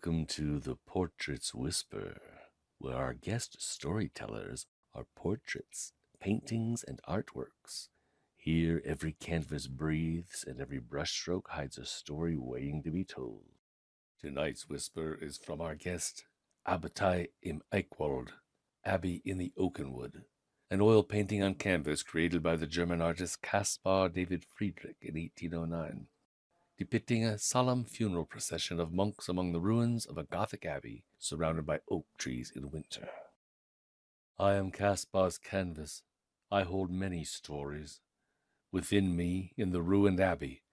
Welcome to the Portraits Whisper, where our guest storytellers are portraits, paintings, and artworks. Here, every canvas breathes and every brushstroke hides a story waiting to be told. Tonight's whisper is from our guest, ABBEY im ABBEY, Abbey in the Oakenwood, an oil painting on canvas created by the German artist Caspar David Friedrich in 1809. Depicting a solemn funeral procession of monks among the ruins of a Gothic abbey surrounded by oak trees in winter. I am Caspar's canvas. I hold many stories. Within me, in the ruined abbey,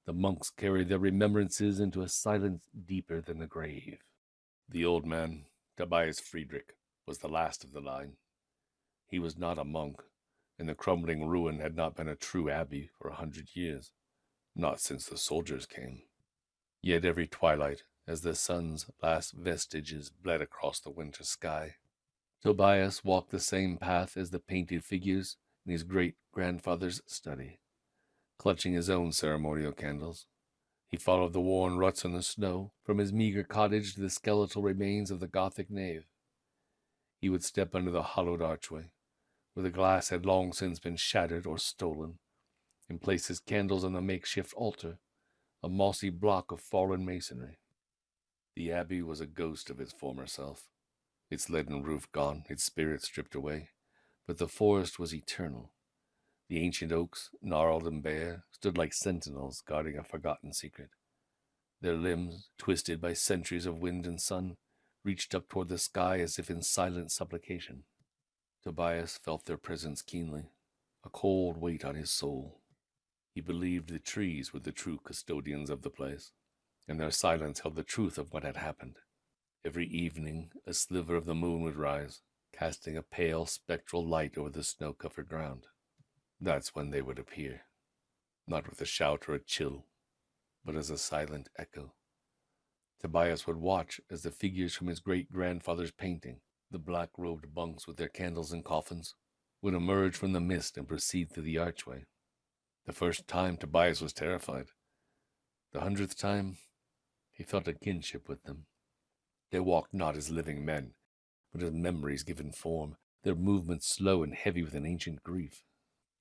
the monks carry their remembrances into a silence deeper than the grave. The old man, Tobias Friedrich, was the last of the line. He was not a monk, and the crumbling ruin had not been a true abbey for 100 years. Not since the soldiers came. Yet every twilight, as the sun's last vestiges bled across the winter sky, Tobias walked the same path as the painted figures in his great-grandfather's study. Clutching his own ceremonial candles, he followed the worn ruts in the snow from his meager cottage to the skeletal remains of the Gothic nave. He would step under the hollowed archway, where the glass had long since been shattered or stolen, and place his candles on the makeshift altar, a mossy block of fallen masonry. The abbey was a ghost of its former self, its leaden roof gone, its spirit stripped away, but the forest was eternal. The ancient oaks, gnarled and bare, stood like sentinels guarding a forgotten secret. Their limbs, twisted by centuries of wind and sun, reached up toward the sky as if in silent supplication. Tobias felt their presence keenly, a cold weight on his soul. He believed the trees were the true custodians of the place, and their silence held the truth of what had happened. Every evening a sliver of the moon would rise, casting a pale spectral light over the snow-covered ground. That's when they would appear, not with a shout or a chill, but as a silent echo. Tobias would watch as the figures from his great-grandfather's painting, the black-robed monks with their candles and coffins, would emerge from the mist and proceed through the archway. The first time Tobias was terrified. The 100th time, he felt a kinship with them. They walked not as living men, but as memories given form, their movements slow and heavy with an ancient grief.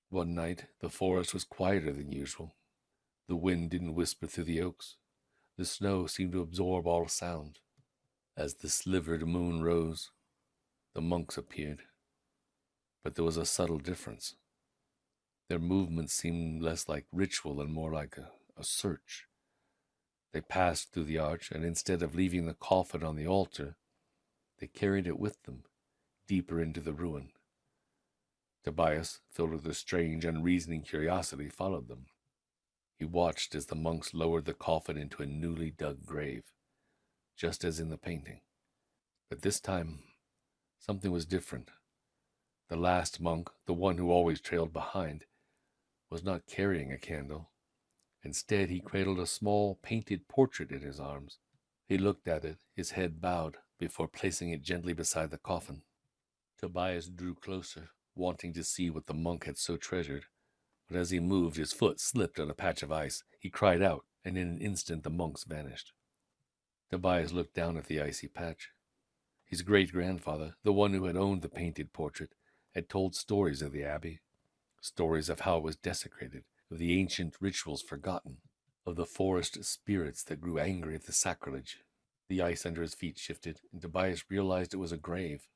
One night, the forest was quieter than usual. The wind didn't whisper through the oaks. The snow seemed to absorb all sound. As the slivered moon rose, the monks appeared. But there was a subtle difference. Their movements seemed less like ritual and more like a search. They passed through the arch, and instead of leaving the coffin on the altar, they carried it with them, deeper into the ruin. Tobias, filled with a strange, unreasoning curiosity, followed them. He watched as the monks lowered the coffin into a newly dug grave, just as in the painting. But this time, something was different. The last monk, the one who always trailed behind, was not carrying a candle. Instead, he cradled a small painted portrait in his arms. He looked at it, his head bowed, before placing it gently beside the coffin. Tobias drew closer, wanting to see what the monk had so treasured, but as he moved, his foot slipped on a patch of ice. He cried out, and in an instant the monks vanished. Tobias looked down at the icy patch. His great-grandfather, the one who had owned the painted portrait, had told stories of the abbey. Stories of how it was desecrated, of the ancient rituals forgotten, of the forest spirits that grew angry at the sacrilege. The ice under his feet shifted, and Tobias realized it was a grave,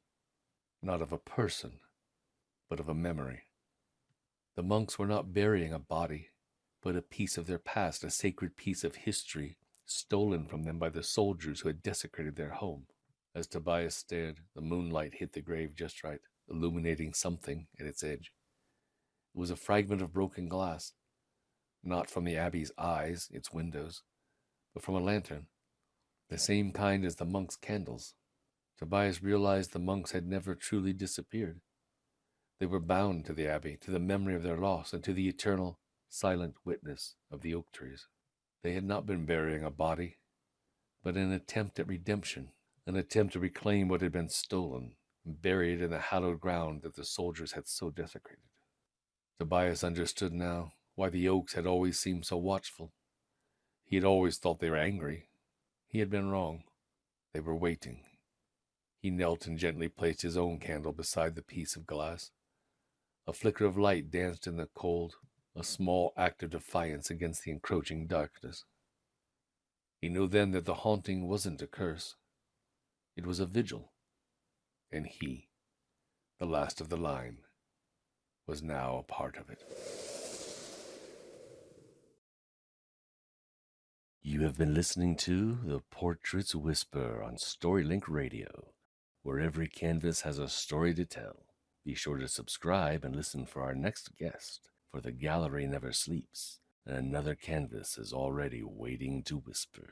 not of a person, but of a memory. The monks were not burying a body, but a piece of their past, a sacred piece of history, stolen from them by the soldiers who had desecrated their home. As Tobias stared, the moonlight hit the grave just right, illuminating something at its edge. It was a fragment of broken glass, not from the abbey's eyes, its windows, but from a lantern, the same kind as the monks' candles. Tobias realized the monks had never truly disappeared. They were bound to the abbey, to the memory of their loss, and to the eternal, silent witness of the oak trees. They had not been burying a body, but an attempt at redemption, an attempt to reclaim what had been stolen and buried in the hallowed ground that the soldiers had so desecrated. Tobias understood now why the oaks had always seemed so watchful. He had always thought they were angry. He had been wrong. They were waiting. He knelt and gently placed his own candle beside the piece of glass. A flicker of light danced in the cold, a small act of defiance against the encroaching darkness. He knew then that the haunting wasn't a curse. It was a vigil. And he, the last of the line, was now a part of it. You have been listening to The Portraits Whisper on Storylink Radio, where every canvas has a story to tell. Be sure to subscribe and listen for our next guest, for the gallery never sleeps, and another canvas is already waiting to whisper.